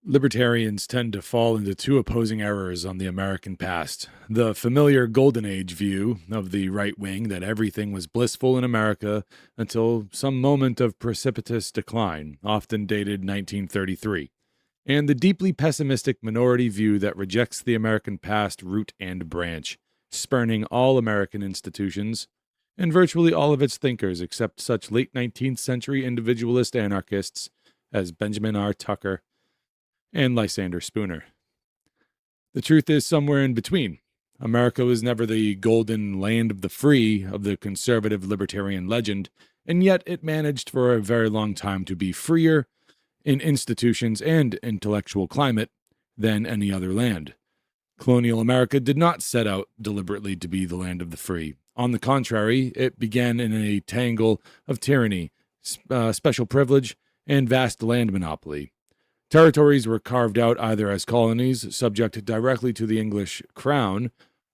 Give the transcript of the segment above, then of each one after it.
Libertarians tend to fall into two opposing errors on the American past. The familiar Golden Age view of the right wing that everything was blissful in America until some moment of precipitous decline, often dated 1933. And the deeply pessimistic minority view that rejects the American past root and branch, spurning all American institutions and virtually all of its thinkers except such late 19th century individualist anarchists as Benjamin R. Tucker and Lysander Spooner. The truth is somewhere in between. America was never the golden land of the free of the conservative libertarian legend, and yet it managed for a very long time to be freer in institutions and intellectual climate than any other land. Colonial America did not set out deliberately to be the land of the free. On the contrary, it began in a tangle of tyranny, special privilege, and vast land monopoly. Territories were carved out either as colonies, subject directly to the English crown,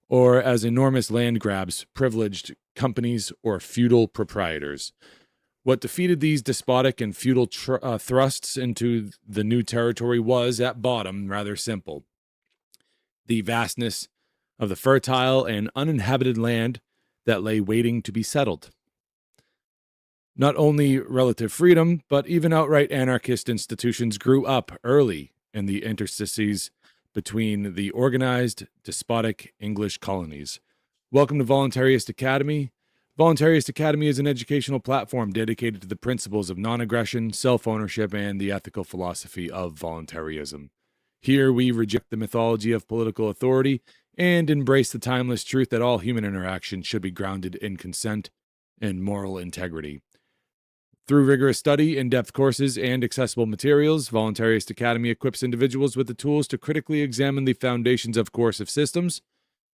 or as enormous land grabs, privileged companies, or feudal proprietors. What defeated these despotic and feudal thrusts into the new territory was, at bottom, rather simple. The vastness of the fertile and uninhabited land that lay waiting to be settled. Not only relative freedom, but even outright anarchist institutions grew up early in the interstices between the organized, despotic English colonies. Welcome to Voluntarist Academy. Voluntarist Academy is an educational platform dedicated to the principles of non-aggression, self-ownership, and the ethical philosophy of voluntarism. Here we reject the mythology of political authority and embrace the timeless truth that all human interaction should be grounded in consent and moral integrity. Through rigorous study, in-depth courses, and accessible materials, Voluntarist Academy equips individuals with the tools to critically examine the foundations of coercive systems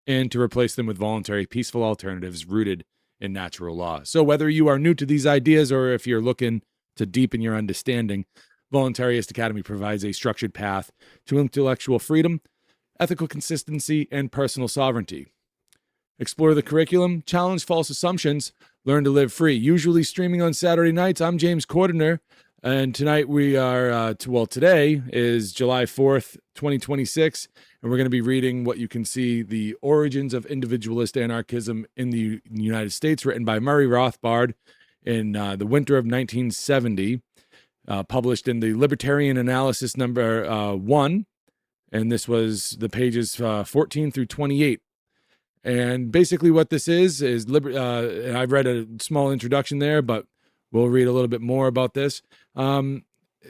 and to replace them with voluntary, peaceful alternatives rooted in natural law. So whether you are new to these ideas or if you're looking to deepen your understanding, Voluntarist Academy provides a structured path to intellectual freedom, ethical consistency, and personal sovereignty. Explore the curriculum, challenge false assumptions, learn to live free. Usually streaming on Saturday nights. I'm James Cordiner, and tonight we are, today is July 4th, 2026, and we're going to be reading what you can see, The Origins of Individualist Anarchism in the United States, written by Murray Rothbard in the winter of 1970, published in the Libertarian Analysis number 1, and this was the pages 14 through 28. And basically what this is and I've read a small introduction there, but we'll read a little bit more about this. Murray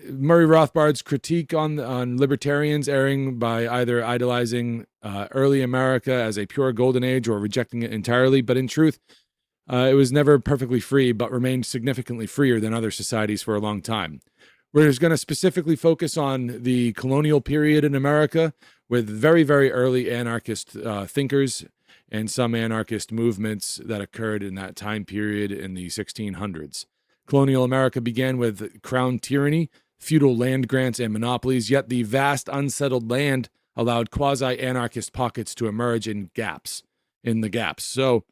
Rothbard's critique on libertarians, erring by either idealizing early America as a pure golden age or rejecting it entirely. But in truth, it was never perfectly free, but remained significantly freer than other societies for a long time. We're just going to specifically focus on the colonial period in America with very, very early anarchist thinkers and some anarchist movements that occurred in that time period in the 1600s. Colonial America began with crown tyranny, feudal land grants, and monopolies, yet the vast unsettled land allowed quasi-anarchist pockets to emerge in the gaps. So,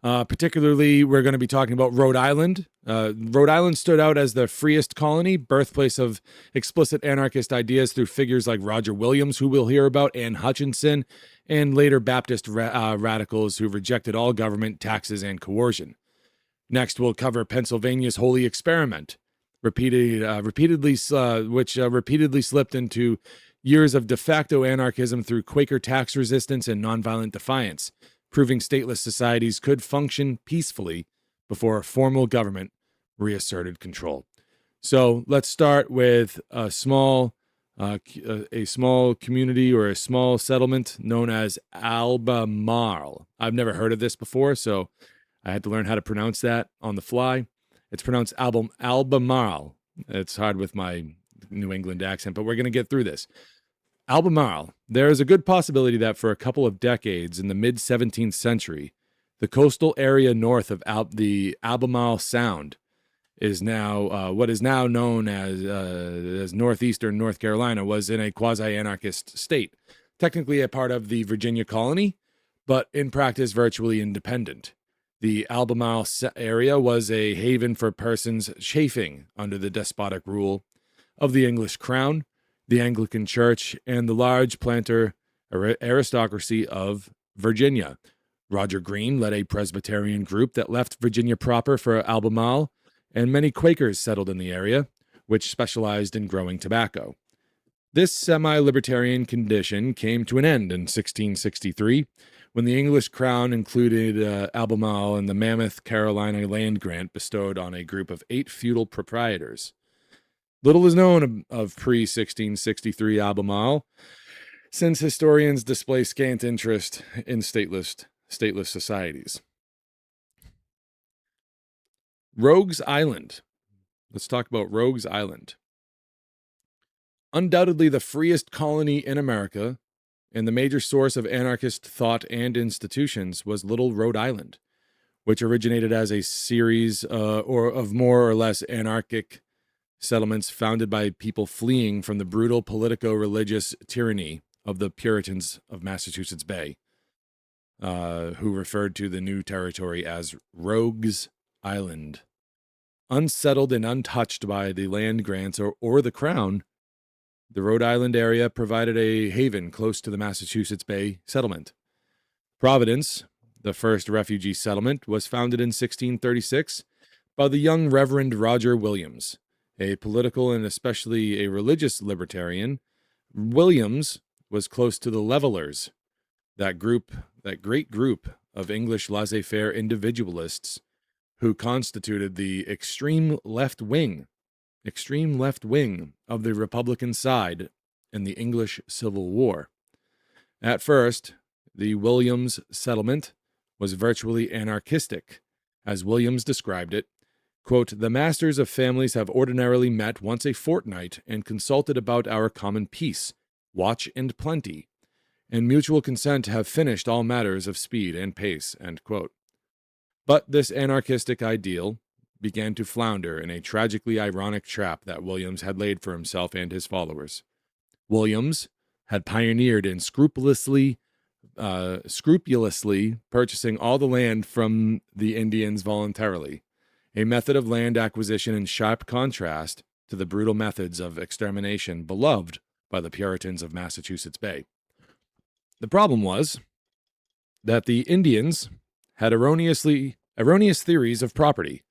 particularly, we're going to be talking about Rhode Island. Rhode Island stood out as the freest colony, birthplace of explicit anarchist ideas through figures like Roger Williams, who we'll hear about, and Hutchinson, and later Baptist radicals who rejected all government, taxes, and coercion. Next, we'll cover Pennsylvania's Holy Experiment, which repeatedly slipped into years of de facto anarchism through Quaker tax resistance and nonviolent defiance, proving stateless societies could function peacefully before a formal government reasserted control. So let's start with a small community or a small settlement known as Albemarle. I've never heard of this before, so I had to learn how to pronounce that on the fly. It's pronounced Albemarle. It's hard with my New England accent, but we're going to get through this. Albemarle. There is a good possibility that for a couple of decades in the mid-17th century, the coastal area north of the Albemarle Sound is now what is now known as northeastern North Carolina, was in a quasi-anarchist state, technically a part of the Virginia colony, but in practice virtually independent. The Albemarle area was a haven for persons chafing under the despotic rule of the English crown, the Anglican Church, and the large planter aristocracy of Virginia. Roger Greene led a Presbyterian group that left Virginia proper for Albemarle, and many Quakers settled in the area, which specialized in growing tobacco. This semi-libertarian condition came to an end in 1663, when the English crown included Albemarle in the mammoth Carolina land grant bestowed on a group of 8 feudal proprietors. Little is known of pre-1663 Albemarle, since historians display scant interest in stateless societies. Rogues Island. Let's talk about Rogues Island. Undoubtedly the freest colony in America, and the major source of anarchist thought and institutions was Little Rhode Island, which originated as a series of more or less anarchic settlements founded by people fleeing from the brutal politico-religious tyranny of the Puritans of Massachusetts Bay, who referred to the new territory as Rogues Island. Unsettled and untouched by the land grants or the crown, the Rhode Island area provided a haven close to the Massachusetts Bay settlement. Providence, the first refugee settlement, was founded in 1636 by the young Reverend Roger Williams, a political and especially a religious libertarian. Williams was close to the Levelers, that great group of English laissez-faire individualists who constituted the extreme left wing of the Republican side in the English Civil War. At first, the Williams settlement was virtually anarchistic. As Williams described it, quote, "The masters of families have ordinarily met once a fortnight and consulted about our common peace, watch and plenty, and mutual consent have finished all matters of speed and pace," end quote. But this anarchistic ideal began to flounder in a tragically ironic trap that Williams had laid for himself and his followers. Williams had pioneered in scrupulously purchasing all the land from the Indians voluntarily, a method of land acquisition in sharp contrast to the brutal methods of extermination beloved by the Puritans of Massachusetts Bay. The problem was that the Indians had erroneous theories of property.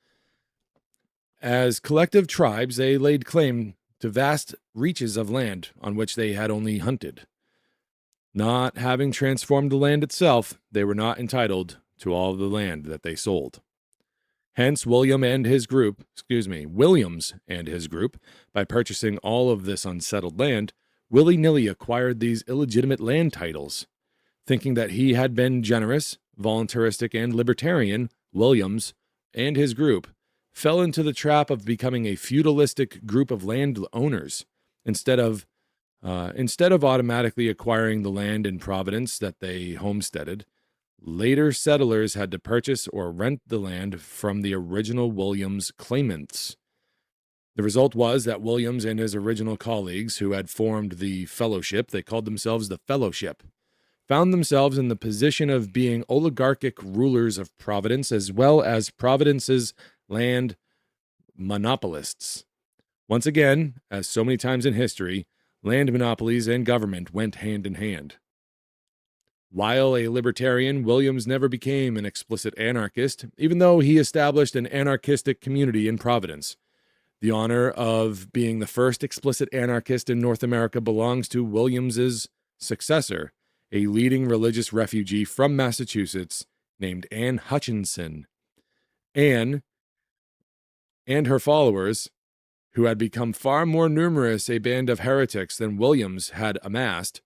As collective tribes, they laid claim to vast reaches of land on which they had only hunted. Not having transformed the land itself, they were not entitled to all of the land that they sold. Hence, Williams and his group, by purchasing all of this unsettled land, willy-nilly acquired these illegitimate land titles. Thinking that he had been generous, voluntaristic, and libertarian, Williams and his group fell into the trap of becoming a feudalistic group of landowners instead of automatically acquiring the land in Providence that they homesteaded. Later settlers had to purchase or rent the land from the original Williams claimants. The result was that Williams and his original colleagues, who had formed the Fellowship, they called themselves the Fellowship, found themselves in the position of being oligarchic rulers of Providence as well as Providence's land monopolists. Once again, as so many times in history, land monopolies and government went hand in hand. While a libertarian, Williams never became an explicit anarchist, even though he established an anarchistic community in Providence. The honor of being the first explicit anarchist in North America belongs to Williams's successor, a leading religious refugee from Massachusetts named Anne Hutchinson. Anne and her followers, who had become far more numerous a band of heretics than Williams had amassed,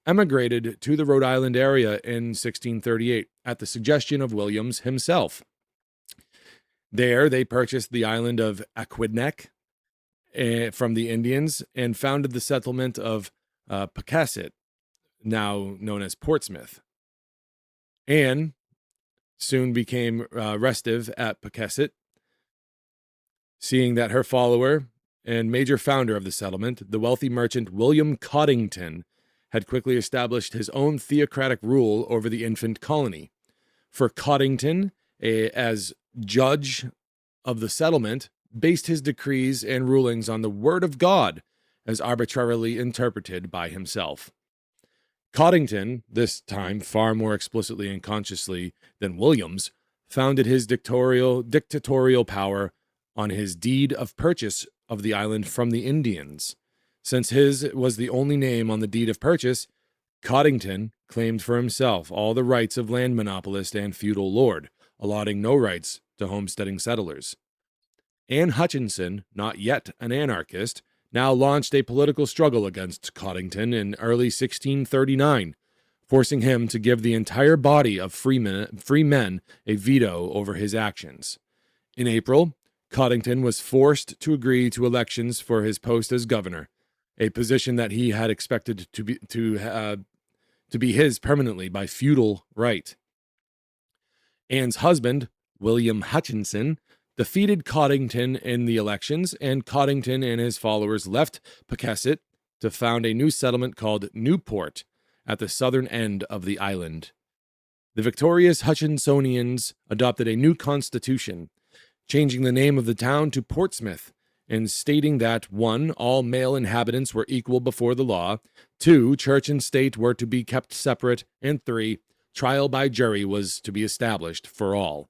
emigrated to the Rhode Island area in 1638 at the suggestion of Williams himself. There, they purchased the island of Aquidneck from the Indians and founded the settlement of Pocasset, now known as Portsmouth. Anne soon became restive at Pocasset, seeing that her follower and major founder of the settlement, the wealthy merchant William Coddington, had quickly established his own theocratic rule over the infant colony. For Coddington, as judge of the settlement, based his decrees and rulings on the word of God, as arbitrarily interpreted by himself. Coddington, this time far more explicitly and consciously than Williams, founded his dictatorial power on his deed of purchase of the island from the Indians. Since his was the only name on the deed of purchase, Coddington claimed for himself all the rights of land monopolist and feudal lord, allotting no rights to homesteading settlers. Hutchinson, not yet an anarchist, now launched a political struggle against Coddington in early 1639, forcing him to give the entire body of free men a veto over his actions. In April, Coddington was forced to agree to elections for his post as governor, a position that he had expected to be his permanently by feudal right. Anne's husband, William Hutchinson, defeated Coddington in the elections, and Coddington and his followers left Pawcasset to found a new settlement called Newport at the southern end of the island. The victorious Hutchinsonians adopted a new constitution, changing the name of the town to Portsmouth, and stating that 1. All male inhabitants were equal before the law, 2. Church and state were to be kept separate, and 3. Trial by jury was to be established for all.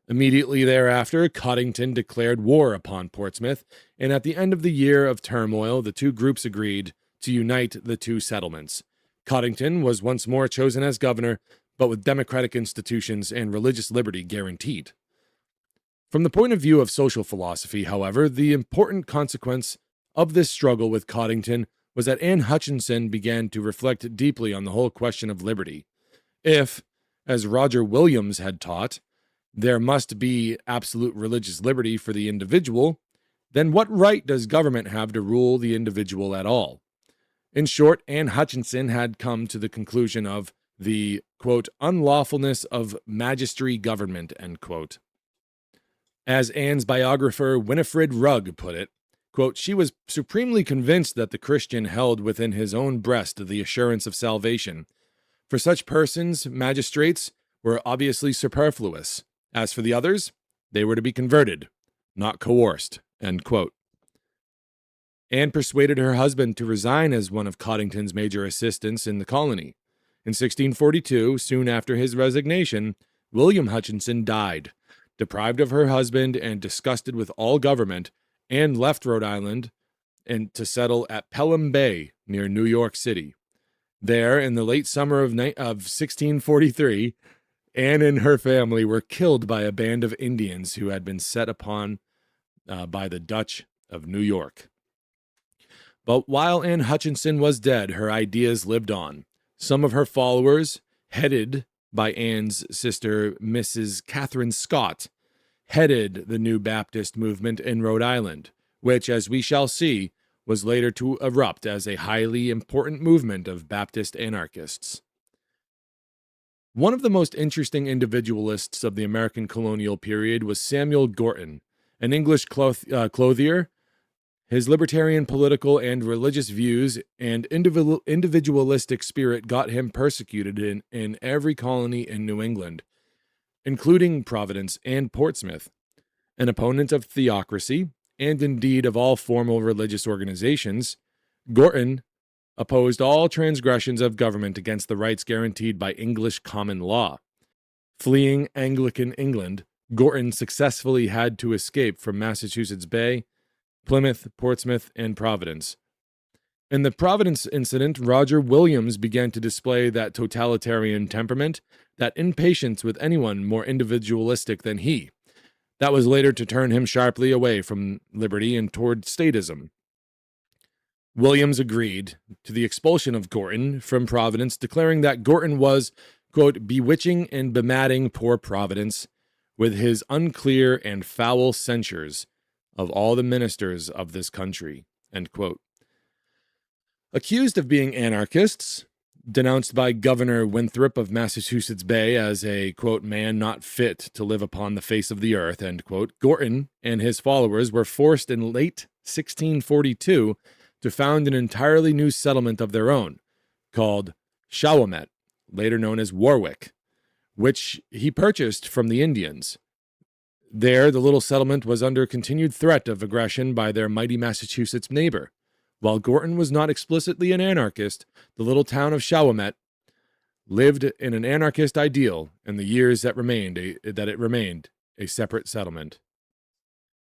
Immediately thereafter, Coddington declared war upon Portsmouth, and at the end of the year of turmoil, the two groups agreed to unite the two settlements. Coddington was once more chosen as governor, but with democratic institutions and religious liberty guaranteed. From the point of view of social philosophy, however, the important consequence of this struggle with Coddington was that Anne Hutchinson began to reflect deeply on the whole question of liberty. If, as Roger Williams had taught, there must be absolute religious liberty for the individual, then what right does government have to rule the individual at all? In short, Anne Hutchinson had come to the conclusion of the, quote, unlawfulness of magistry government, end quote. As Anne's biographer Winifred Rugg put it, quote, she was supremely convinced that the Christian held within his own breast the assurance of salvation. For such persons, magistrates were obviously superfluous. As for the others, they were to be converted, not coerced, end quote. Anne persuaded her husband to resign as one of Coddington's major assistants in the colony. In 1642, soon after his resignation, William Hutchinson died. Deprived of her husband and disgusted with all government, Anne left Rhode Island and to settle at Pelham Bay near New York City. There, in the late summer of 1643, Anne and her family were killed by a band of Indians who had been set upon by the Dutch of New York. But while Anne Hutchinson was dead, her ideas lived on. Some of her followers, headed by Anne's sister, Mrs. Catherine Scott, headed the new Baptist movement in Rhode Island, which, as we shall see, was later to erupt as a highly important movement of Baptist anarchists. One of the most interesting individualists of the American colonial period was Samuel Gorton, an English clothier. His libertarian political and religious views and individualistic spirit got him persecuted in every colony in New England, including Providence and Portsmouth. An opponent of theocracy, and indeed of all formal religious organizations, Gorton opposed all transgressions of government against the rights guaranteed by English common law. Fleeing Anglican England, Gorton successfully had to escape from Massachusetts Bay, Plymouth, Portsmouth, and Providence. In the Providence incident, Roger Williams began to display that totalitarian temperament, that impatience with anyone more individualistic than he. That was later to turn him sharply away from liberty and toward statism. Williams agreed to the expulsion of Gorton from Providence, declaring that Gorton was, quote, bewitching and bemadding poor Providence with his unclear and foul censures of all the ministers of this country, end quote. Accused of being anarchists, denounced by Governor Winthrop of Massachusetts Bay as a, quote, man not fit to live upon the face of the earth, end quote, Gorton and his followers were forced in late 1642 to found an entirely new settlement of their own, called Shawomet, later known as Warwick, which he purchased from the Indians. There, the little settlement was under continued threat of aggression by their mighty Massachusetts neighbor. While Gorton was not explicitly an anarchist, the little town of Shawomet lived in an anarchist ideal in the years that it remained a separate settlement.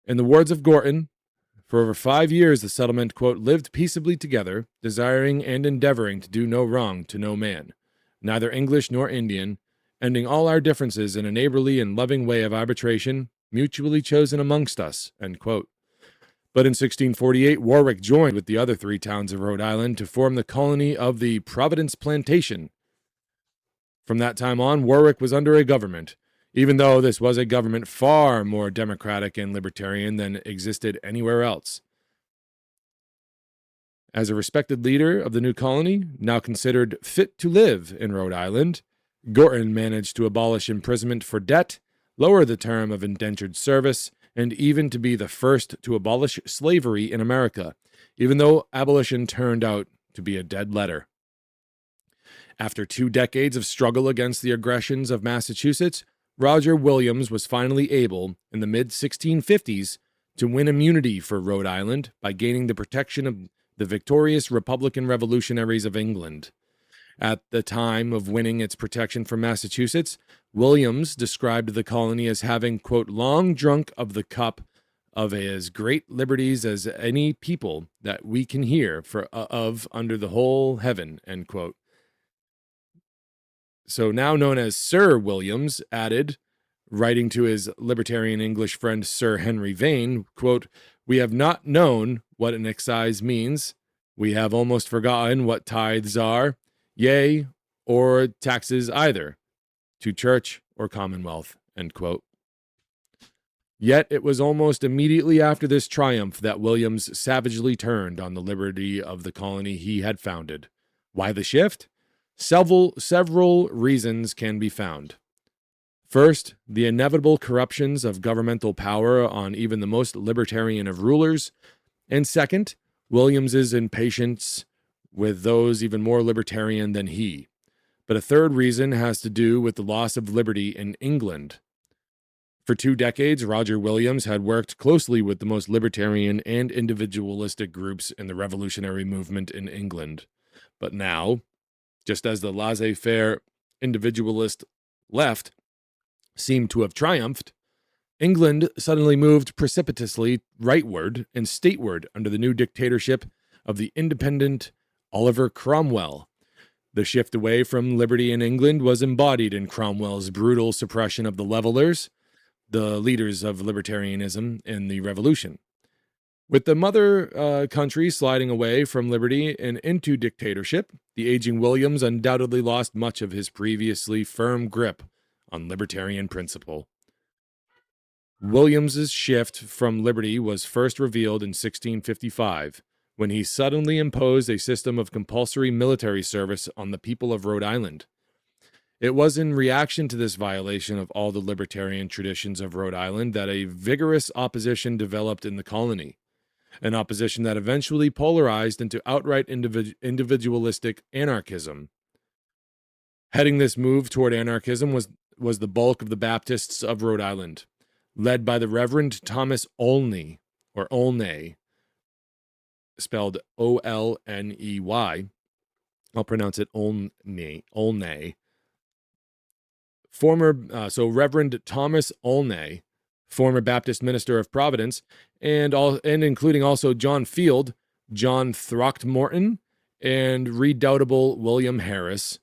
In the words of Gorton, for over 5 years the settlement, quote, lived peaceably together, desiring and endeavoring to do no wrong to no man, neither English nor Indian, ending all our differences in a neighborly and loving way of arbitration, mutually chosen amongst us, end quote. But in 1648, Warwick joined with the other 3 towns of Rhode Island to form the colony of the Providence Plantation. From that time on, Warwick was under a government, even though this was a government far more democratic and libertarian than existed anywhere else. As a respected leader of the new colony, now considered fit to live in Rhode Island, Gorton managed to abolish imprisonment for debt, lower the term of indentured service, and even to be the first to abolish slavery in America, even though abolition turned out to be a dead letter. After 2 decades of struggle against the aggressions of Massachusetts, Roger Williams was finally able, in the mid-1650s, to win immunity for Rhode Island by gaining the protection of the victorious Republican revolutionaries of England. At the time of winning its protection from Massachusetts, Williams described the colony as having, quote, long drunk of the cup of as great liberties as any people that we can hear of under the whole heaven, end quote. So now known as Sir Williams, added, writing to his libertarian English friend Sir Henry Vane, quote, we have not known what an excise means. We have almost forgotten what tithes are, yea, or taxes either, to church or commonwealth, end quote. Yet it was almost immediately after this triumph that Williams savagely turned on the liberty of the colony he had founded. Why the shift? Several reasons can be found. First, the inevitable corruptions of governmental power on even the most libertarian of rulers. And second, Williams's impatience with those even more libertarian than he. But a third reason has to do with the loss of liberty in England. For 2 decades, Roger Williams had worked closely with the most libertarian and individualistic groups in the revolutionary movement in England. But now, just as the laissez-faire individualist left seemed to have triumphed, England suddenly moved precipitously rightward and stateward under the new dictatorship of the independent Oliver Cromwell. The shift away from liberty in England was embodied in Cromwell's brutal suppression of the Levelers, the leaders of libertarianism in the Revolution. With the mother country sliding away from liberty and into dictatorship, the aging Williams undoubtedly lost much of his previously firm grip on libertarian principle. Williams's shift from liberty was first revealed in 1655, when he suddenly imposed a system of compulsory military service on the people of Rhode Island. It was in reaction to this violation of all the libertarian traditions of Rhode Island that a vigorous opposition developed in the colony, an opposition that eventually polarized into outright individualistic anarchism. Heading this move toward anarchism was the bulk of the Baptists of Rhode Island, led by the Reverend Thomas Olney, or Olney, spelled O-L-N-E-Y. I'll pronounce it Olney. So Reverend Thomas Olney, former Baptist minister of Providence, and including also John Field, John Throckmorton, and redoubtable William Harris,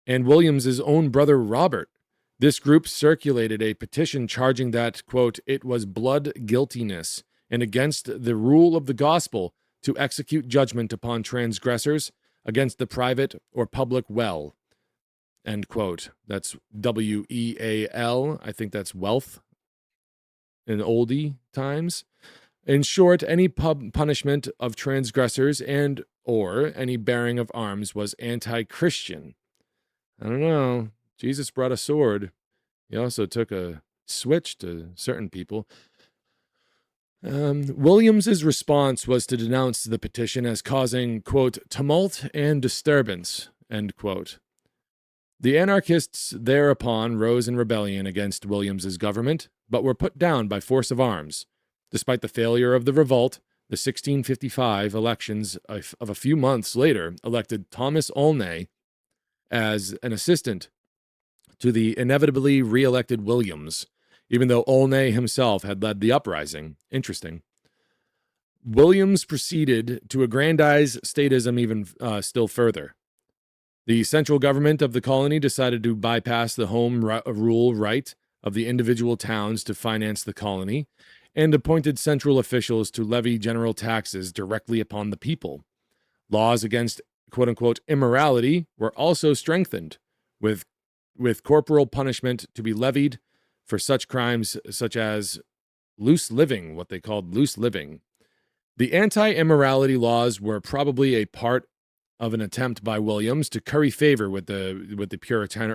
and Williams's own brother Robert. This group circulated a petition charging that, quote, it was blood guiltiness and against the rule of the gospel to execute judgment upon transgressors against the private or public well, end quote. That's W-E-A-L. I think that's wealth in oldie times. In short, any punishment of transgressors and or any bearing of arms was anti-Christian. I don't know. Jesus brought a sword. He also took a switch to certain people. Williams's response was to denounce the petition as causing, quote, tumult and disturbance, end quote. The anarchists thereupon rose in rebellion against Williams's government, but were put down by force of arms. Despite the failure of the revolt, The 1655 elections of a few months later elected Thomas Olney as an assistant to the inevitably re-elected Williams, even though Olney himself had led the uprising. Interesting. Williams proceeded to aggrandize statism even still further. The central government of the colony decided to bypass the home rule right of the individual towns to finance the colony, and appointed central officials to levy general taxes directly upon the people. Laws against quote-unquote immorality were also strengthened, with corporal punishment to be levied for such crimes such as loose living, what they called loose living. The anti-immorality laws were probably a part of an attempt by Williams to curry favor with the Puritan.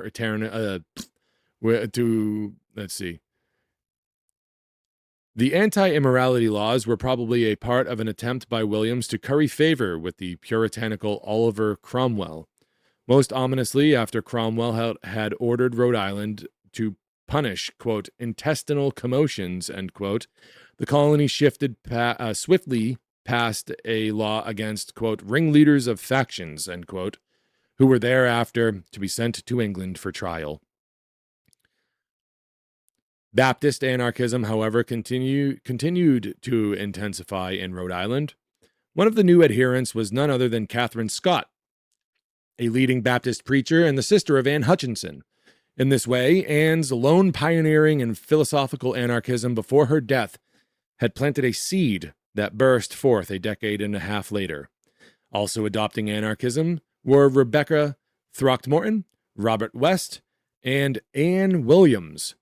The anti-immorality laws were probably a part of an attempt by Williams to curry favor with the puritanical Oliver Cromwell. Most ominously, after Cromwell had ordered Rhode Island to punish, quote, intestinal commotions, end quote, the colony shifted swiftly passed a law against, quote, ringleaders of factions, end quote, who were thereafter to be sent to England for trial. Baptist anarchism, however, continued to intensify in Rhode Island. One of the new adherents was none other than Catherine Scott, a leading Baptist preacher and the sister of Anne Hutchinson. In this way, Anne's lone pioneering in philosophical anarchism before her death had planted a seed that burst forth a decade and a half later. Also adopting anarchism were Rebecca Throckmorton, Robert West, and Anne Williams,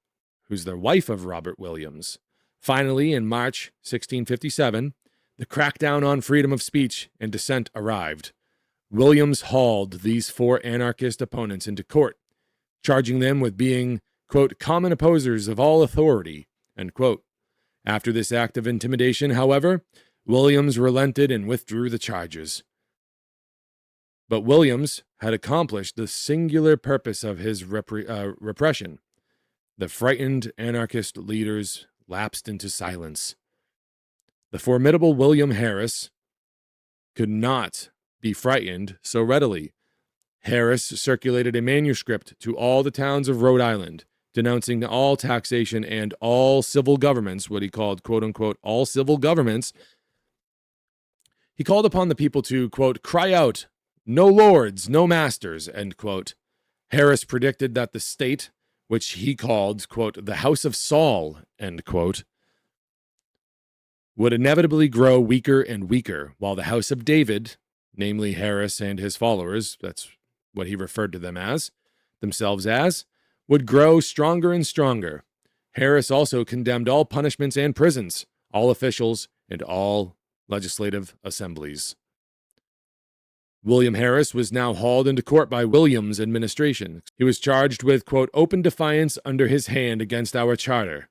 who's the wife of Robert Williams. Finally, in March 1657, the crackdown on freedom of speech and dissent arrived. Williams hauled these four anarchist opponents into court, charging them with being, quote, common opposers of all authority, end quote. After this act of intimidation, however, Williams relented and withdrew the charges. But Williams had accomplished the singular purpose of his repression. The frightened anarchist leaders lapsed into silence. The formidable William Harris could not be frightened so readily. Harris circulated a manuscript to all the towns of Rhode Island, denouncing all taxation and all civil governments, what he called, quote-unquote, all civil governments. He called upon the people to, quote, cry out, no lords, no masters, end quote. Harris predicted that the state, which he called, quote, the House of Saul, end quote, would inevitably grow weaker and weaker, while the House of David, namely Harris and his followers, that's what he referred to themselves as, would grow stronger and stronger. Harris also condemned all punishments and prisons, all officials, and all legislative assemblies. William Harris was now hauled into court by Williams' administration. He was charged with, quote, open defiance under his hand against our charter,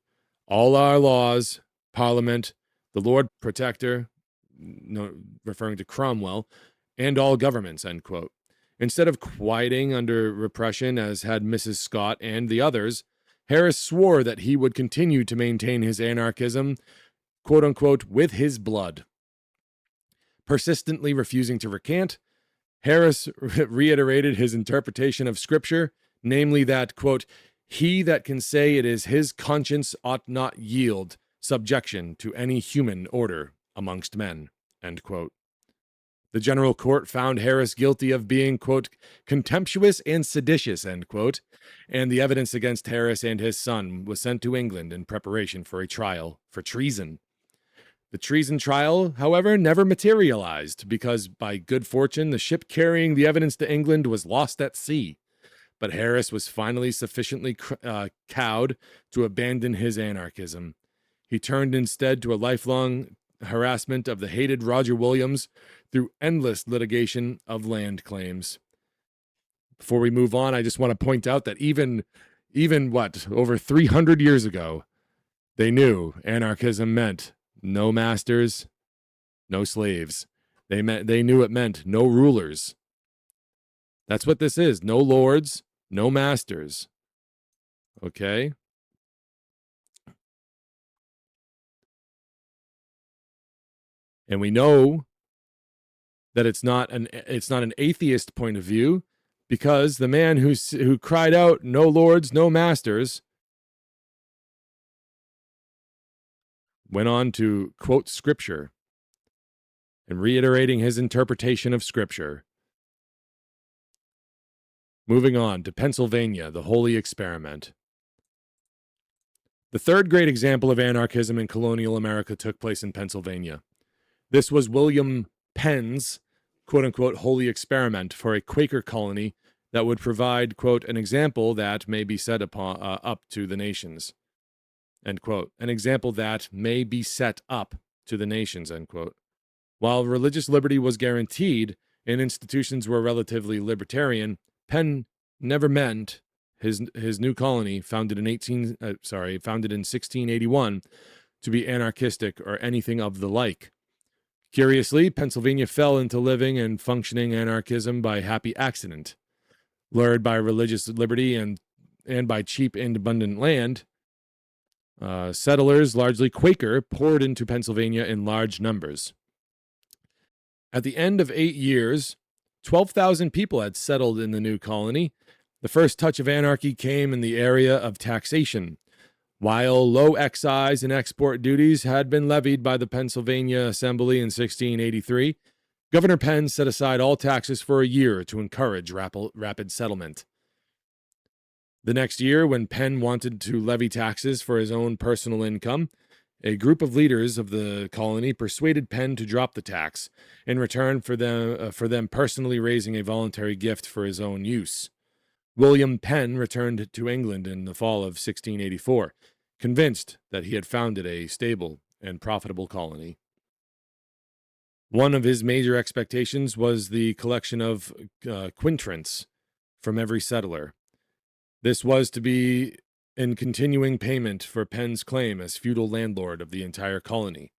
all our laws, Parliament, the Lord Protector, referring to Cromwell, and all governments, end quote. Instead of quieting under repression as had Mrs. Scott and the others, Harris swore that he would continue to maintain his anarchism, quote-unquote, with his blood. Persistently refusing to recant, Harris reiterated his interpretation of Scripture, namely that, quote, he that can say it is his conscience ought not yield subjection to any human order amongst men, end quote. The general court found Harris guilty of being, quote, contemptuous and seditious, end quote, and the evidence against Harris and his son was sent to England in preparation for a trial for treason. The treason trial, however, never materialized because, by good fortune, the ship carrying the evidence to England was lost at sea. But Harris was finally sufficiently cowed to abandon his anarchism. He turned instead to a lifelong harassment of the hated Roger Williams through endless litigation of land claims. Before we move on, I just want to point out that even over 300 years ago, they knew anarchism meant no masters, no slaves. They knew it meant no rulers. That's what this is. No lords, no masters. Okay? And we know that it's not an atheist point of view, because the man who cried out, "No lords, no masters," went on to quote scripture and reiterating his interpretation of scripture. Moving on to Pennsylvania, the holy experiment. The third great example of anarchism in colonial America took place in Pennsylvania. This was William Penn's quote-unquote holy experiment for a Quaker colony that would provide, quote, an example that may be set up to the nations, end quote. An example that may be set up to the nations, end quote. While religious liberty was guaranteed and institutions were relatively libertarian, Penn never meant his new colony, founded in 1681, to be anarchistic or anything of the like. Curiously, Pennsylvania fell into living and functioning anarchism by happy accident. Lured by religious liberty and by cheap and abundant land, settlers, largely Quaker, poured into Pennsylvania in large numbers. At the end of 8 years, 12,000 people had settled in the new colony. The first touch of anarchy came in the area of taxation. While low excise and export duties had been levied by the Pennsylvania Assembly in 1683, Governor Penn set aside all taxes for a year to encourage rapid settlement. The next year, when Penn wanted to levy taxes for his own personal income, a group of leaders of the colony persuaded Penn to drop the tax in return for them personally raising a voluntary gift for his own use. William Penn returned to England in the fall of 1684, convinced that he had founded a stable and profitable colony. One of his major expectations was the collection of quintrents from every settler. This was to be in continuing payment for Penn's claim as feudal landlord of the entire colony,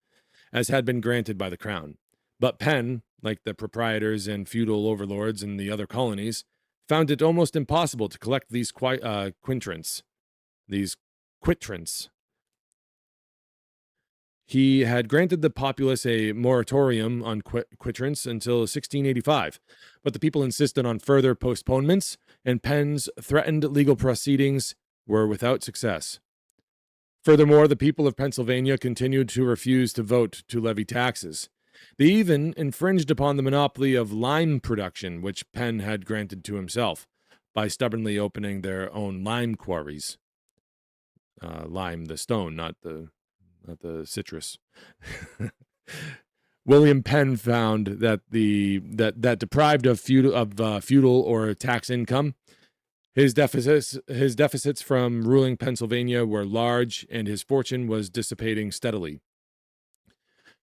as had been granted by the crown. But Penn, like the proprietors and feudal overlords in the other colonies, found it almost impossible to collect these quintrents. He had granted the populace a moratorium on quittrents until 1685, but the people insisted on further postponements, and Penn's threatened legal proceedings were without success. Furthermore, the people of Pennsylvania continued to refuse to vote to levy taxes. They even infringed upon the monopoly of lime production, which Penn had granted to himself, by stubbornly opening their own lime quarries. Lime, the stone, not the citrus. William Penn found that deprived of feudal or tax income, his deficits from ruling Pennsylvania were large, and his fortune was dissipating steadily.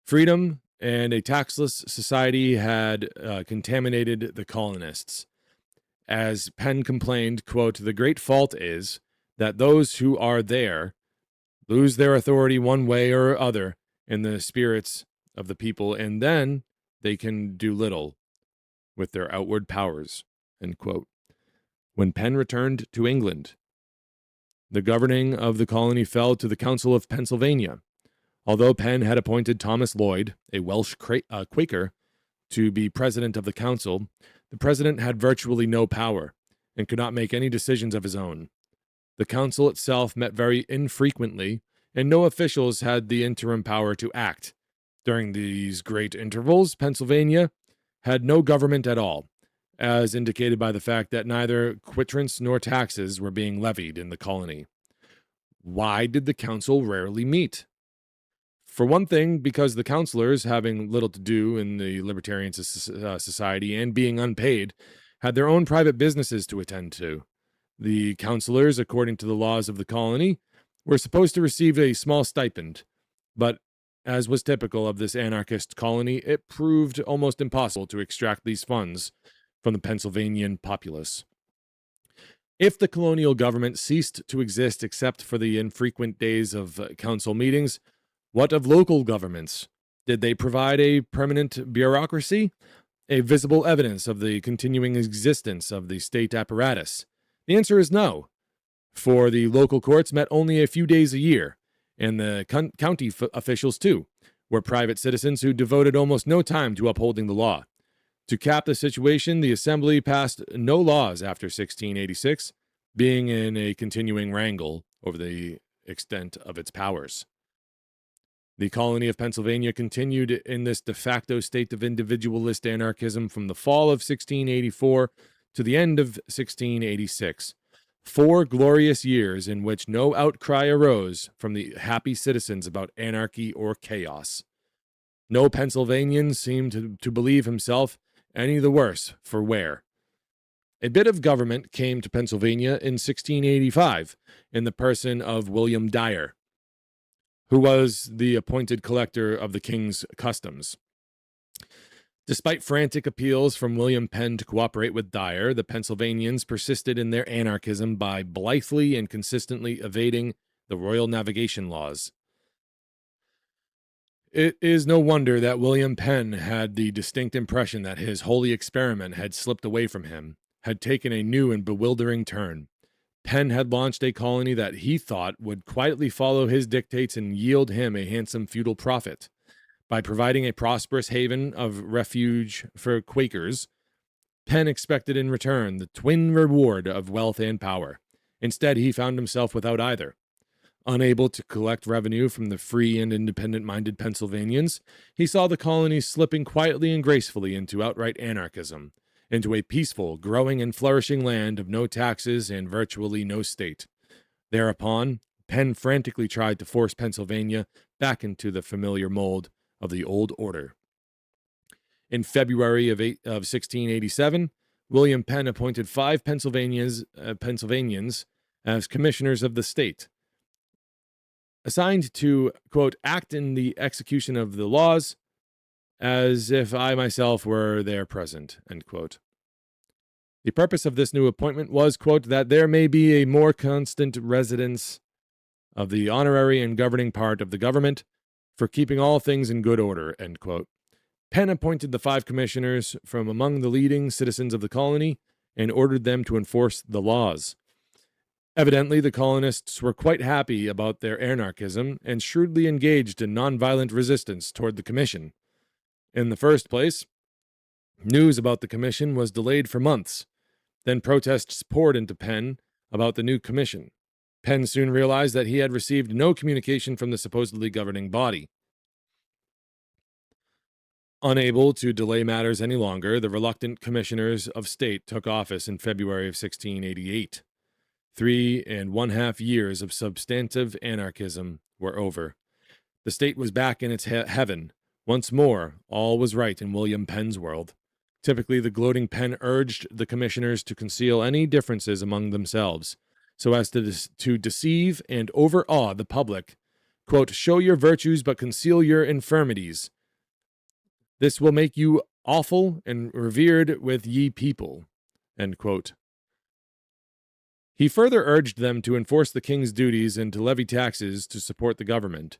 Freedom and a taxless society had contaminated the colonists. As Penn complained, quote, "The great fault is that those who are there lose their authority one way or other in the spirits of the people, and then they can do little with their outward powers," end quote. When Penn returned to England, the governing of the colony fell to the Council of Pennsylvania. Although Penn had appointed Thomas Lloyd, a Welsh Quaker, to be president of the council, the president had virtually no power and could not make any decisions of his own. The council itself met very infrequently, and no officials had the interim power to act. During these great intervals, Pennsylvania had no government at all, as indicated by the fact that neither quittrents nor taxes were being levied in the colony. Why did the council rarely meet? For one thing, because the councilors, having little to do in the Libertarian society and being unpaid, had their own private businesses to attend to. The councilors, according to the laws of the colony, were supposed to receive a small stipend, but as was typical of this anarchist colony, it proved almost impossible to extract these funds from the Pennsylvanian populace. If the colonial government ceased to exist except for the infrequent days of council meetings, what of local governments? Did they provide a permanent bureaucracy? A visible evidence of the continuing existence of the state apparatus? The answer is no, for the local courts met only a few days a year, and the county officials too, were private citizens who devoted almost no time to upholding the law. To cap the situation, the Assembly passed no laws after 1686, being in a continuing wrangle over the extent of its powers. The colony of Pennsylvania continued in this de facto state of individualist anarchism from the fall of 1684 to the end of 1686. 4 glorious years in which no outcry arose from the happy citizens about anarchy or chaos. No Pennsylvanian seemed to believe himself any the worse for wear. A bit of government came to Pennsylvania in 1685 in the person of William Dyer, who was the appointed collector of the king's customs. Despite frantic appeals from William Penn to cooperate with Dyer, the Pennsylvanians persisted in their anarchism by blithely and consistently evading the royal navigation laws. It is no wonder that William Penn had the distinct impression that his holy experiment had slipped away from him, had taken a new and bewildering turn. Penn had launched a colony that he thought would quietly follow his dictates and yield him a handsome feudal profit. By providing a prosperous haven of refuge for Quakers, Penn expected in return the twin reward of wealth and power. Instead, he found himself without either. Unable to collect revenue from the free and independent-minded Pennsylvanians, he saw the colony slipping quietly and gracefully into outright anarchism, into a peaceful, growing, and flourishing land of no taxes and virtually no state. Thereupon, Penn frantically tried to force Pennsylvania back into the familiar mold of the old order. In February of 1687, William Penn appointed 5 Pennsylvanians as commissioners of the state, assigned to, quote, act in the execution of the laws as if I myself were there present, end quote. The purpose of this new appointment was, quote, that there may be a more constant residence of the honorary and governing part of the government for keeping all things in good order, end quote. Penn appointed the 5 commissioners from among the leading citizens of the colony and ordered them to enforce the laws. Evidently, the colonists were quite happy about their anarchism and shrewdly engaged in nonviolent resistance toward the commission. In the first place, news about the commission was delayed for months. Then protests poured into Penn about the new commission. Penn soon realized that he had received no communication from the supposedly governing body. Unable to delay matters any longer, the reluctant commissioners of state took office in February of 1688. 3½ years of substantive anarchism were over. The state was back in its heaven. Once more, all was right in William Penn's world. Typically, the gloating Penn urged the commissioners to conceal any differences among themselves, so as to deceive and overawe the public. Quote, show your virtues, but conceal your infirmities. This will make you awful and revered with ye people, end quote. He further urged them to enforce the king's duties and to levy taxes to support the government.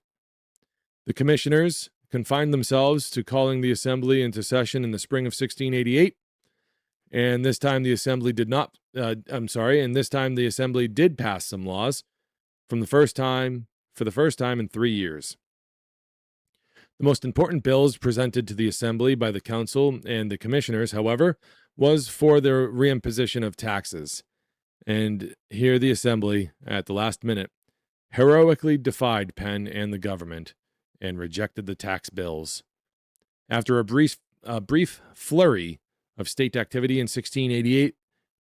The commissioners confined themselves to calling the assembly into session in the spring of 1688, and this time the assembly did pass some laws for the first time in 3 years. The most important bills presented to the assembly by the council and the commissioners, however, was for the reimposition of taxes. And here the assembly, at the last minute, heroically defied Penn and the government and rejected the tax bills. After a brief flurry of state activity in 1688,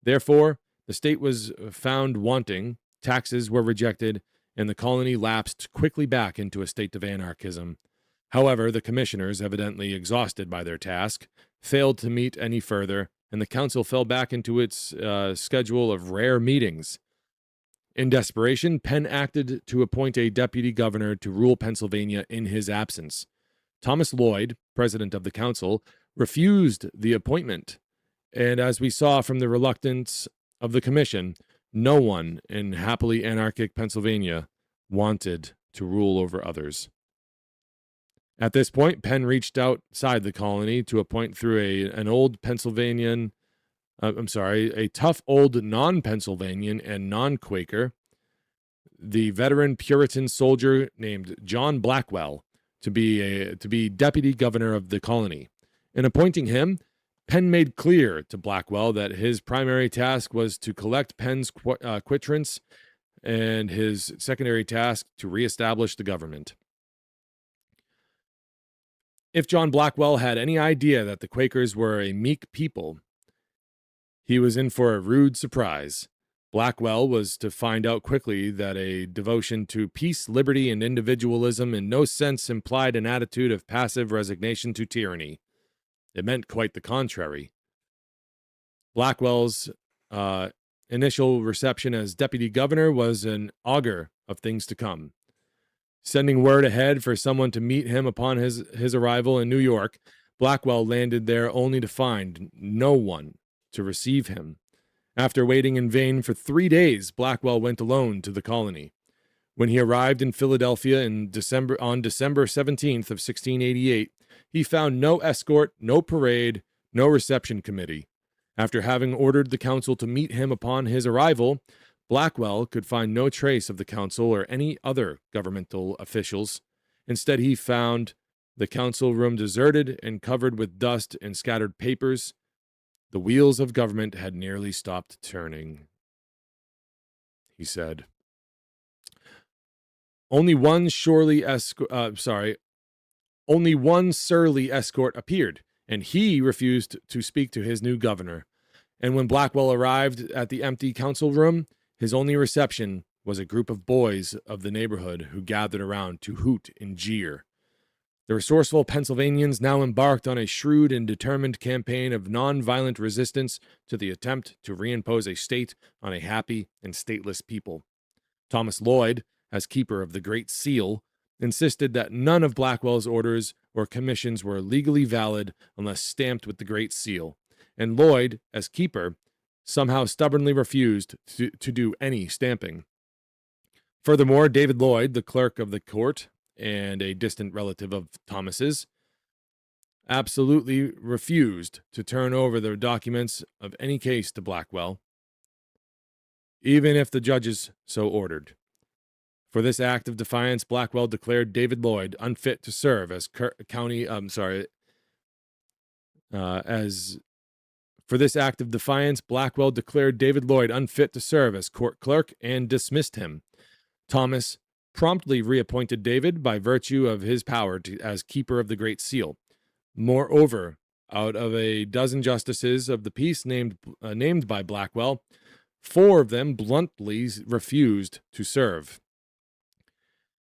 therefore, the state was found wanting, taxes were rejected, and the colony lapsed quickly back into a state of anarchism. However, the commissioners, evidently exhausted by their task, failed to meet any further, and the council fell back into its schedule of rare meetings. In desperation, Penn acted to appoint a deputy governor to rule Pennsylvania in his absence. Thomas Lloyd, president of the council, refused the appointment, and as we saw from the reluctance of the commission, no one in happily anarchic Pennsylvania wanted to rule over others. At this point, Penn reached outside the colony to appoint through a tough old non-Pennsylvanian and non-Quaker, the veteran Puritan soldier named John Blackwell, to be deputy governor of the colony. In appointing him, Penn made clear to Blackwell that his primary task was to collect Penn's quittance and his secondary task to reestablish the government. If John Blackwell had any idea that the Quakers were a meek people, he was in for a rude surprise. Blackwell was to find out quickly that a devotion to peace, liberty, and individualism in no sense implied an attitude of passive resignation to tyranny. It meant quite the contrary. Blackwell's initial reception as deputy governor was an augur of things to come. Sending word ahead for someone to meet him upon his arrival in New York, Blackwell landed there only to find no one to receive him. After waiting in vain for 3 days, Blackwell went alone to the colony. When he arrived in Philadelphia on December 17th of 1688, he found no escort, no parade, no reception committee. After having ordered the council to meet him upon his arrival, Blackwell could find no trace of the council or any other governmental officials. Instead, he found the council room deserted and covered with dust and scattered papers. The wheels of government had nearly stopped turning, he said. Only one surly escort appeared, and he refused to speak to his new governor. And when Blackwell arrived at the empty council room, his only reception was a group of boys of the neighborhood who gathered around to hoot and jeer. The resourceful Pennsylvanians now embarked on a shrewd and determined campaign of nonviolent resistance to the attempt to reimpose a state on a happy and stateless people. Thomas Lloyd, as keeper of the Great Seal, insisted that none of Blackwell's orders or commissions were legally valid unless stamped with the Great Seal, and Lloyd, as keeper, somehow stubbornly refused to do any stamping. Furthermore, David Lloyd, the clerk of the court and a distant relative of Thomas's, absolutely refused to turn over the documents of any case to Blackwell, even if the judges so ordered. For this act of defiance, Blackwell declared David Lloyd unfit to serve as For this act of defiance, Blackwell declared David Lloyd unfit to serve as court clerk and dismissed him. Thomas promptly reappointed David by virtue of his power as keeper of the Great Seal. Moreover, out of a dozen justices of the peace named by Blackwell, 4 of them bluntly refused to serve.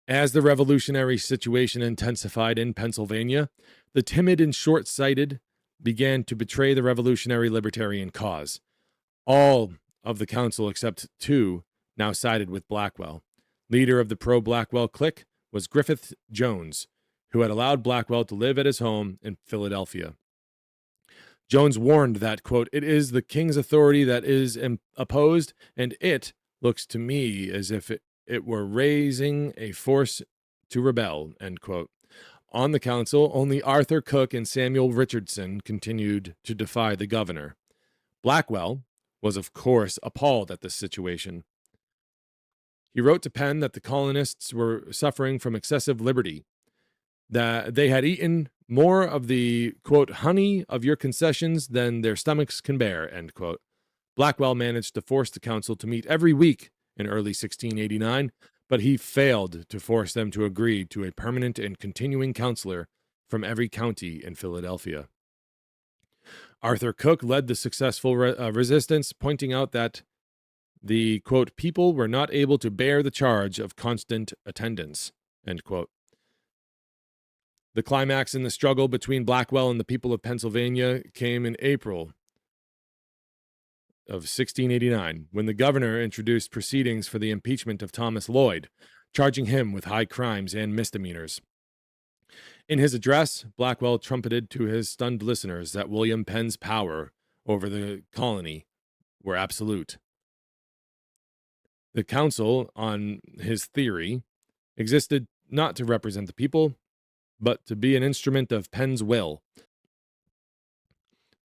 As the revolutionary situation intensified in Pennsylvania, the timid and short-sighted began to betray the revolutionary libertarian cause. All of the council except 2 now sided with Blackwell. Leader of the pro-Blackwell clique was Griffith Jones, who had allowed Blackwell to live at his home in Philadelphia. Jones warned that, quote, "It is the king's authority that is opposed, and it looks to me as if it were raising a force to rebel," end quote. On the council, only Arthur Cook and Samuel Richardson continued to defy the governor. Blackwell was, of course, appalled at this situation. He wrote to Penn that the colonists were suffering from excessive liberty, that they had eaten more of the, quote, "honey of your concessions than their stomachs can bear," end quote. Blackwell managed to force the council to meet every week in early 1689, but he failed to force them to agree to a permanent and continuing counselor from every county in Philadelphia. Arthur Cook led the successful resistance, pointing out that the, quote, "people were not able to bear the charge of constant attendance," end quote. The climax in the struggle between Blackwell and the people of Pennsylvania came in April of 1689, when the governor introduced proceedings for the impeachment of Thomas Lloyd, charging him with high crimes and misdemeanors. In his address, Blackwell trumpeted to his stunned listeners that William Penn's power over the colony were absolute. The council, on his theory, existed not to represent the people, but to be an instrument of Penn's will.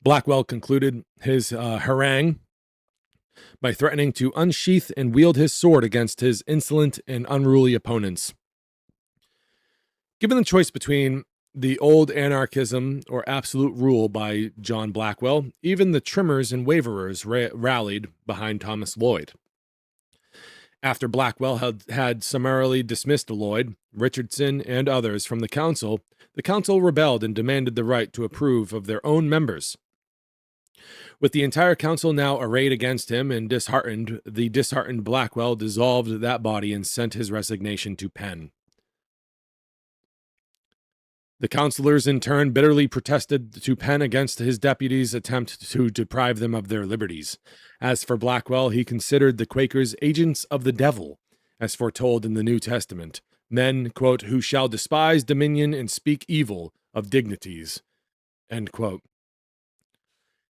Blackwell concluded his harangue by threatening to unsheath and wield his sword against his insolent and unruly opponents. Given the choice between the old anarchism or absolute rule by John Blackwell, even the trimmers and waverers rallied behind Thomas Lloyd. After Blackwell had summarily dismissed Lloyd, Richardson, and others from the council rebelled and demanded the right to approve of their own members. With the entire council now arrayed against him and the disheartened Blackwell dissolved that body and sent his resignation to Penn. The councilors in turn bitterly protested to Penn against his deputies' attempt to deprive them of their liberties. As for Blackwell, he considered the Quakers agents of the devil, as foretold in the New Testament, men, quote, who shall despise dominion and speak evil of dignities, end quote.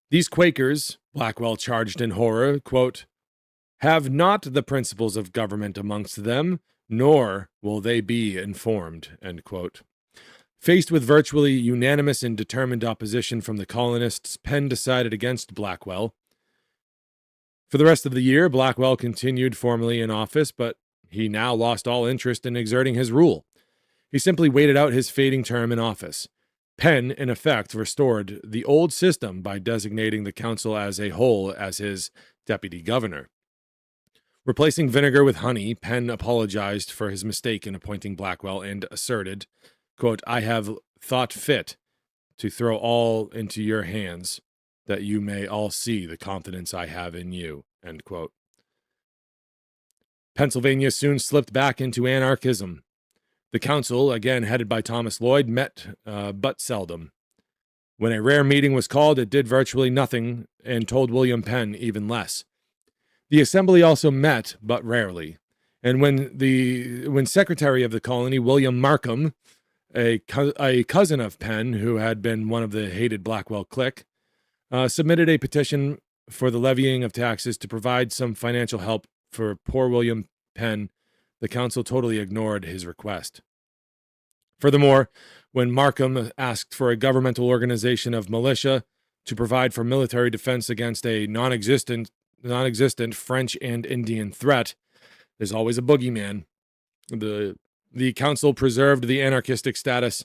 These Quakers, Blackwell charged in horror, quote, have not the principles of government amongst them, nor will they be informed, end quote. Faced with virtually unanimous and determined opposition from the colonists, Penn decided against Blackwell. For the rest of the year, Blackwell continued formally in office, but he now lost all interest in exerting his rule. He simply waited out his fading term in office. Penn, in effect, restored the old system by designating the council as a whole as his deputy governor. Replacing vinegar with honey, Penn apologized for his mistake in appointing Blackwell and asserted, quote, I have thought fit to throw all into your hands, that you may all see the confidence I have in you, end quote. Pennsylvania soon slipped back into anarchism. The council, again headed by Thomas Lloyd, met but seldom. When a rare meeting was called, it did virtually nothing and told William Penn even less. The assembly also met but rarely, and when Secretary of the colony, William Markham, a cousin of Penn, who had been one of the hated Blackwell clique, submitted a petition for the levying of taxes to provide some financial help for poor William Penn, the council totally ignored his request. Furthermore, when Markham asked for a governmental organization of militia to provide for military defense against a non-existent French and Indian threat, there's always a boogeyman. The council preserved the anarchistic status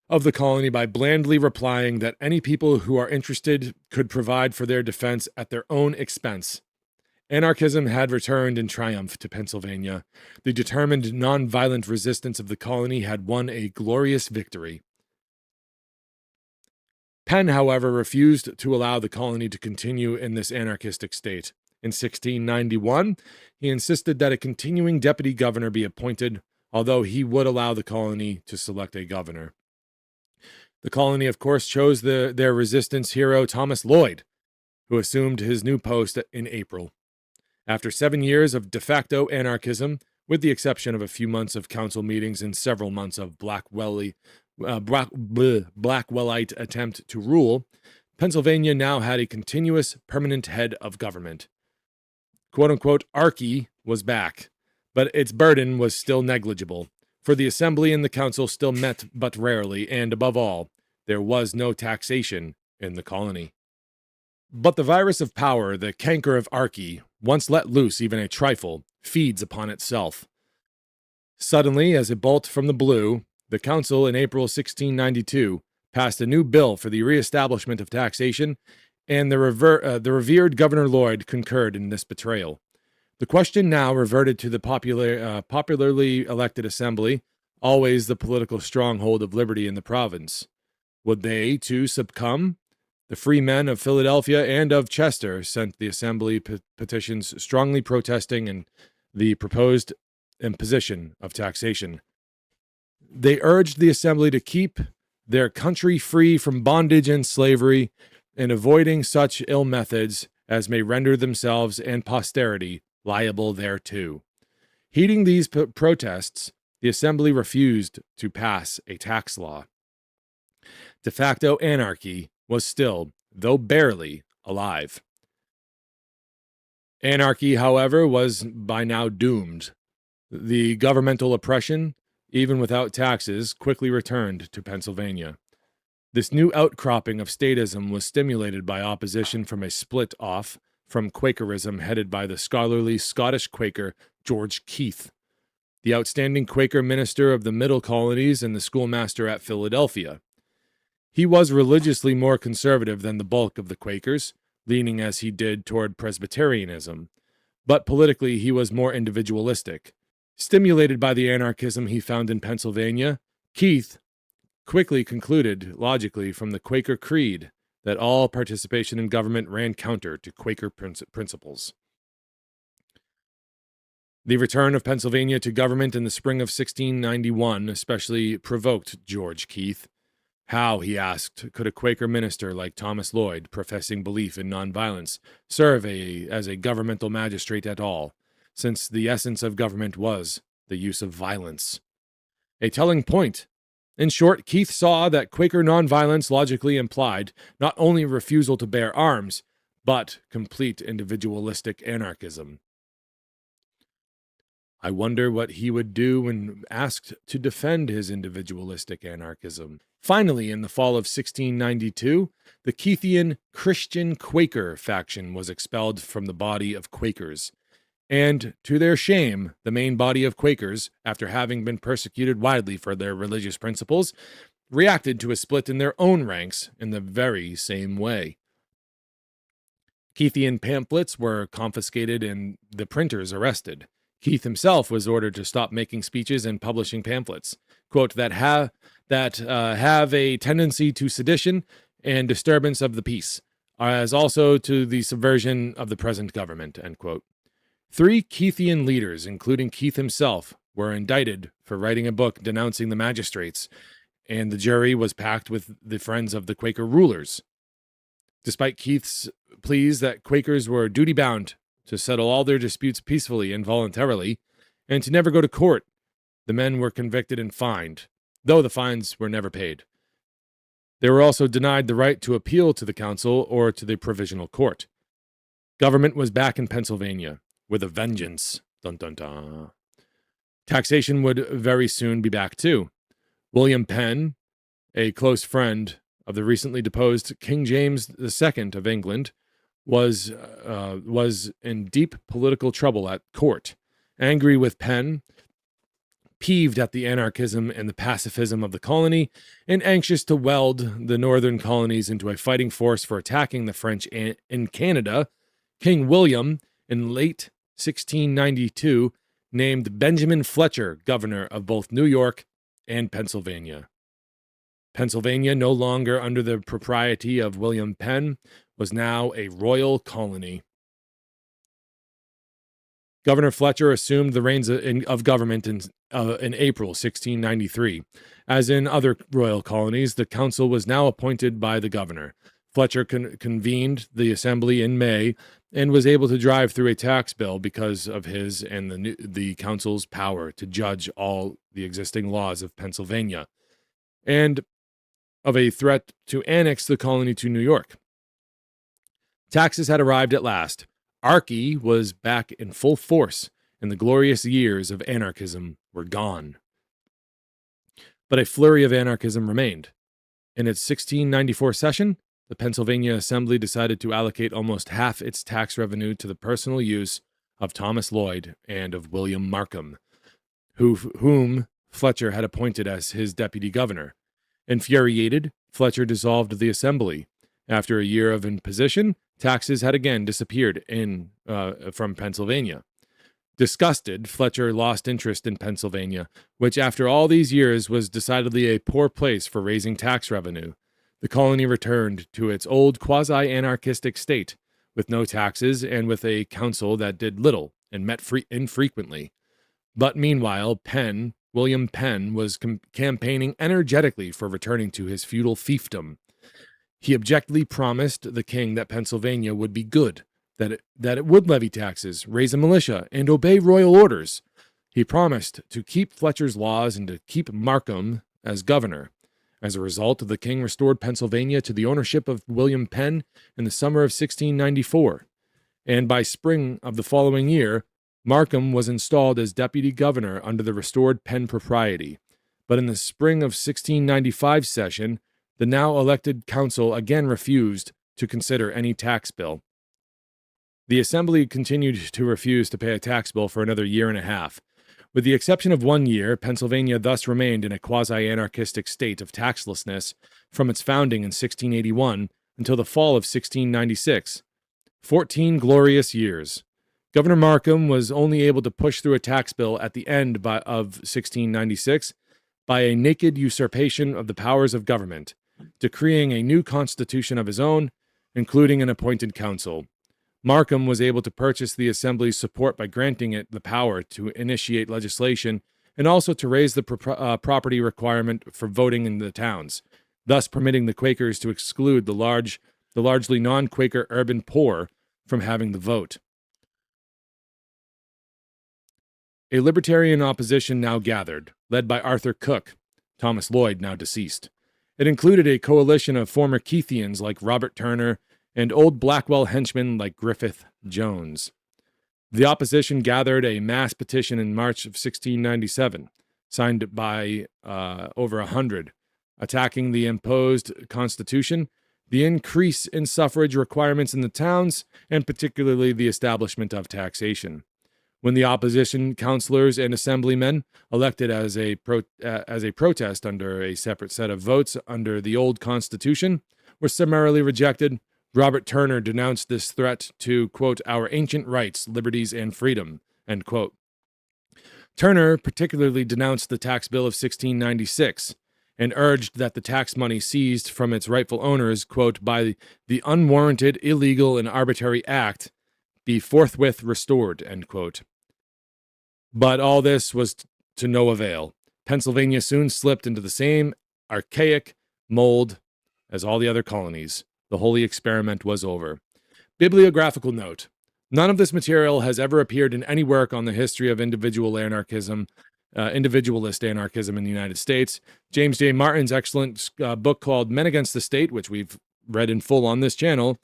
of the colony by blandly replying that any people who are interested could provide for their defense at their own expense. Anarchism had returned in triumph to Pennsylvania. The determined nonviolent resistance of the colony had won a glorious victory. Penn, however, refused to allow the colony to continue in this anarchistic state. In 1691, he insisted that a continuing deputy governor be appointed, although he would allow the colony to select a governor. The colony, of course, chose their resistance hero, Thomas Lloyd, who assumed his new post in April. After 7 years of de facto anarchism, with the exception of a few months of council meetings and several months of Blackwellite attempt to rule, Pennsylvania now had a continuous, permanent head of government. Quote-unquote, Archy was back, but its burden was still negligible, for the assembly and the council still met but rarely, and above all, there was no taxation in the colony. But the virus of power, the canker of Archy, once let loose even a trifle, feeds upon itself. Suddenly, as a bolt from the blue, the council in April 1692 passed a new bill for the reestablishment of taxation, and the revered Governor Lloyd concurred in this betrayal. The question now reverted to the popularly elected assembly, always the political stronghold of liberty in the province. Would they, too, succumb? The free men of Philadelphia and of Chester sent the assembly petitions strongly protesting the proposed imposition of taxation. They urged the assembly to keep their country free from bondage and slavery, and avoiding such ill methods as may render themselves and posterity liable thereto. Heeding these protests, the assembly refused to pass a tax law. De facto anarchy was still, though barely, alive. Anarchy, however, was by now doomed. The governmental oppression, even without taxes, quickly returned to Pennsylvania. This new outcropping of statism was stimulated by opposition from a split-off from Quakerism headed by the scholarly Scottish Quaker George Keith. the outstanding Quaker minister of the Middle Colonies and the schoolmaster at Philadelphia. He was religiously more conservative than the bulk of the Quakers, leaning as he did toward Presbyterianism, but politically he was more individualistic. Stimulated by the anarchism he found in Pennsylvania, Keith quickly concluded, logically, from the Quaker creed that all participation in government ran counter to Quaker principles. The return of Pennsylvania to government in the spring of 1691 especially provoked George Keith. How, he asked, could a Quaker minister like Thomas Lloyd, professing belief in nonviolence, serve as a governmental magistrate at all, since the essence of government was the use of violence? A telling point. In short, Keith saw that Quaker nonviolence logically implied not only refusal to bear arms, but complete individualistic anarchism. I wonder what he would do when asked to defend his individualistic anarchism. Finally, in the fall of 1692, the Keithian Christian Quaker faction was expelled from the body of Quakers. And, to their shame, the main body of Quakers, after having been persecuted widely for their religious principles, reacted to a split in their own ranks in the very same way. Keithian pamphlets were confiscated and the printers arrested. Keith himself was ordered to stop making speeches and publishing pamphlets, quote, that have a tendency to sedition and disturbance of the peace, as also to the subversion of the present government, end quote. 3 Keithian leaders, including Keith himself, were indicted for writing a book denouncing the magistrates, and the jury was packed with the friends of the Quaker rulers. Despite Keith's pleas that Quakers were duty-bound to settle all their disputes peacefully and voluntarily, and to never go to court, the men were convicted and fined, though the fines were never paid. They were also denied the right to appeal to the council or to the provisional court. Government was back in Pennsylvania, with a vengeance. Dun, dun, dun. Taxation would very soon be back too. William Penn, a close friend of the recently deposed King James II of England, was in deep political trouble at court. Angry with Penn, peeved at the anarchism and the pacifism of the colony, and anxious to weld the northern colonies into a fighting force for attacking the French in Canada, King William, in late 1692, named Benjamin Fletcher governor of both New York and Pennsylvania. Pennsylvania, no longer under the propriety of William Penn, was now a royal colony. Governor Fletcher assumed the reins of government in April 1693. As in other royal colonies, the council was now appointed by the governor. Fletcher convened the assembly in May and was able to drive through a tax bill because of his and the council's power to judge all the existing laws of Pennsylvania, and of a threat to annex the colony to New York. Taxes had arrived at last. Archy was back in full force, and the glorious years of anarchism were gone. But a flurry of anarchism remained. In its 1694 session, the Pennsylvania Assembly decided to allocate almost half its tax revenue to the personal use of Thomas Lloyd and of William Markham, whom Fletcher had appointed as his deputy governor. Infuriated, Fletcher dissolved the assembly. After a year of imposition, taxes had again disappeared from Pennsylvania. Disgusted, Fletcher lost interest in Pennsylvania, which after all these years was decidedly a poor place for raising tax revenue. The colony returned to its old quasi-anarchistic state, with no taxes and with a council that did little and met infrequently. But meanwhile, William Penn, was campaigning energetically for returning to his feudal fiefdom. He abjectly promised the king that Pennsylvania would be good, that it would levy taxes, raise a militia, and obey royal orders. He promised to keep Fletcher's laws and to keep Markham as governor. As a result, the king restored Pennsylvania to the ownership of William Penn in the summer of 1694, and by spring of the following year, Markham was installed as deputy governor under the restored Penn propriety. But in the spring of 1695 session, the now elected council again refused to consider any tax bill. The assembly continued to refuse to pay a tax bill for another year and a half. With the exception of 1 year, Pennsylvania thus remained in a quasi-anarchistic state of taxlessness from its founding in 1681 until the fall of 1696. 14 glorious years. Governor Markham was only able to push through a tax bill at the end of 1696 by a naked usurpation of the powers of government, decreeing a new constitution of his own, including an appointed council. Markham was able to purchase the Assembly's support by granting it the power to initiate legislation and also to raise the property requirement for voting in the towns, thus permitting the Quakers to exclude the largely non-Quaker urban poor from having the vote. A libertarian opposition now gathered, led by Arthur Cook, Thomas Lloyd now deceased. It included a coalition of former Keithians like Robert Turner and old Blackwell henchmen like Griffith Jones. The opposition gathered a mass petition in March of 1697, signed by over 100, attacking the imposed constitution, the increase in suffrage requirements in the towns, and particularly the establishment of taxation. When the opposition councilors and assemblymen, elected as a protest under a separate set of votes under the old constitution, were summarily rejected, Robert Turner denounced this threat to, quote, our ancient rights, liberties, and freedom, end quote. Turner particularly denounced the tax bill of 1696 and urged that the tax money seized from its rightful owners, quote, by the unwarranted, illegal, and arbitrary act be forthwith restored, end quote. But all this was to no avail. Pennsylvania soon slipped into the same archaic mold as all the other colonies. The holy experiment was over. Bibliographical note. None of this material has ever appeared in any work on the history of individualist anarchism in the United States. James J. Martin's excellent book called Men Against the State, which we've read in full on this channel,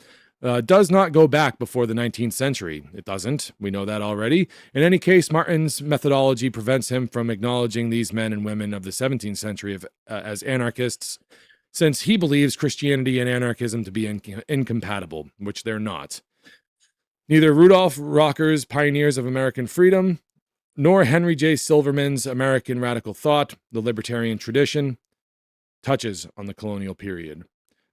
does not go back before the 19th century. It doesn't. We know that already. In any case, Martin's methodology prevents him from acknowledging these men and women of the 17th century as anarchists, since he believes Christianity and anarchism to be incompatible, which they're not. Neither Rudolph Rocker's Pioneers of American Freedom, nor Henry J. Silverman's American Radical Thought, the Libertarian Tradition, touches on the colonial period.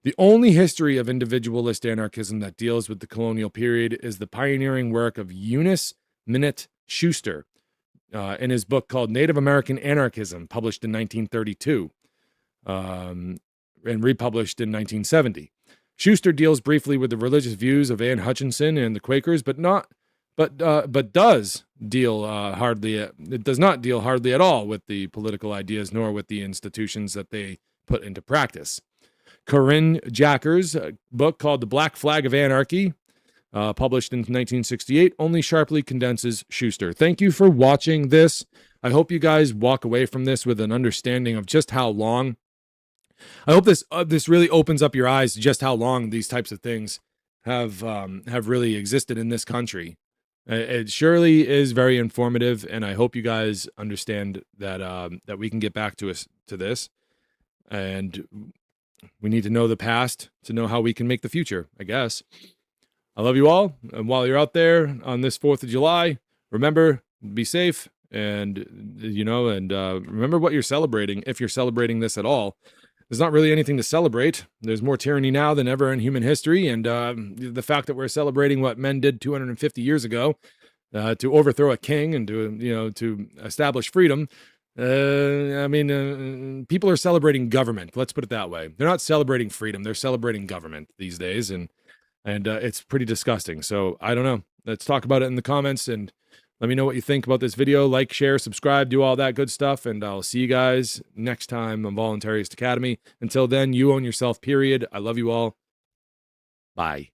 The only history of individualist anarchism that deals with the colonial period is the pioneering work of Eunice Minute Schuster in his book called Native American Anarchism, published in 1932. And republished in 1970. Schuster deals briefly with the religious views of Anne Hutchinson and the Quakers, but does not deal hardly at all with the political ideas nor with the institutions that they put into practice. Corinne Jacker's book called The Black Flag of Anarchy, published in 1968, only sharply condenses Schuster. Thank you for watching this. I hope you guys walk away from this with an understanding of just how long. I hope this really opens up your eyes to just how long these types of things have really existed in this country. It surely is very informative, and I hope you guys understand that we can get back to this, and we need to know the past to know how we can make the future, I guess. I love you all, and while you're out there on this 4th of July, remember, be safe, and remember what you're celebrating, if you're celebrating this at all. There's not really anything to celebrate. There's more tyranny now than ever in human history, and the fact that we're celebrating what men did 250 years ago to overthrow a king and to establish freedom. People are celebrating government. Let's put it that way. They're not celebrating freedom. They're celebrating government these days, and it's pretty disgusting. So I don't know. Let's talk about it in the comments, and let me know what you think about this video. Like, share, subscribe, do all that good stuff, and I'll see you guys next time on Voluntarist Academy. Until then, you own yourself, period. I love you all. Bye.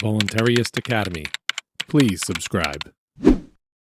Voluntarist Academy. Please subscribe.